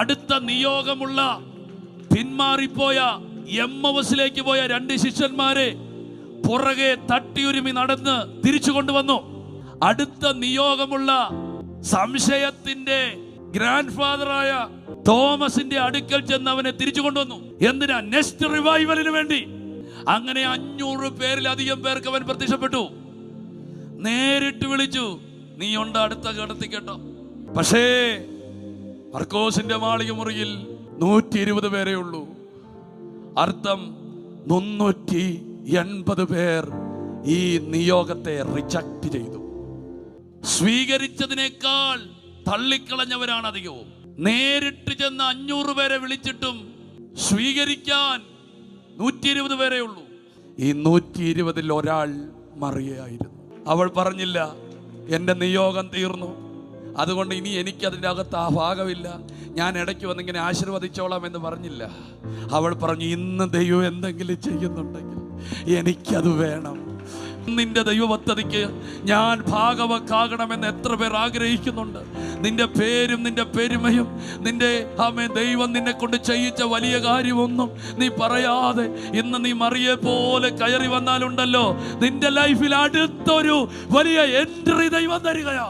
അടുത്ത നിയോഗമുള്ള പിന്മാറിപ്പോയ എമ്മവസിലേക്ക് പോയ 2 ശിഷ്യന്മാരെ പുറകെ തട്ടിയുരുമി നടന്ന് തിരിച്ചു കൊണ്ടുവന്നു. അടുത്ത നിയോഗമുള്ള സംശയത്തിന്റെ ഗ്രാൻഡ് ഫാദറായ തോമസിന്റെ അടുക്കൽ ചെന്ന് അവനെ തിരിച്ചു കൊണ്ടുവന്നു. എന്തിനാ? നെക്സ്റ്റ് റിവൈവലിന് വേണ്ടി. അങ്ങനെ 500 പേരിലധികം പേർക്ക് അവൻ പ്രത്യക്ഷപ്പെട്ടു. നേരിട്ട് വിളിച്ചു, നീ ഉണ്ട് അടുത്ത കടത്തി കേട്ടോ. പക്ഷേ മർക്കോസിന്റെ മാളിക മുറിയിൽ 120 പേരേ ഉള്ളൂ. അർത്ഥം 380 പേർ ഈ നിയോഗത്തെ റിജക്ട് ചെയ്തു. സ്വീകരിച്ചതിനേക്കാൾ തള്ളിക്കളഞ്ഞവരാണ് അധികവും. നേരിട്ട് ചെന്ന് 500 പേരെ വിളിച്ചിട്ടും സ്വീകരിക്കാൻ 120 പേരേ ഉള്ളൂ. ഈ 120-ൽ ഒരാൾ മറിയായിരുന്നു. അവൾ പറഞ്ഞില്ല, എൻ്റെ നിയോഗം തീർന്നു, അതുകൊണ്ട് ഇനി എനിക്കതിൻ്റെ അകത്ത് ആ ഭാഗമില്ല, ഞാൻ ഇടയ്ക്ക് വന്നിങ്ങനെ ആശീർവദിച്ചോളാം എന്ന് പറഞ്ഞില്ല. അവൾ പറഞ്ഞു, ഇന്ന് ദൈവം എന്തെങ്കിലും ചെയ്യുന്നുണ്ടെങ്കിൽ എനിക്കത് വേണം. നിന്റെ ദൈവ പദ്ധതിക്ക് ഞാൻ ഭാഗവക്കാകണമെന്ന് എത്ര പേർ ആഗ്രഹിക്കുന്നുണ്ട്? നിന്റെ പേരും നിന്റെ പെരുമയും നിന്റെ ദൈവം നിന്നെ കൊണ്ട് ചെയ്യിച്ച വലിയ കാര്യമൊന്നും നീ പറയാതെ ഇന്ന് നീ മറിയെ പോലെ കയറി വന്നാലുണ്ടല്ലോ, നിന്റെ ലൈഫിൽ അടുത്തൊരു വലിയ എൻട്രി ദൈവം തരികയാ.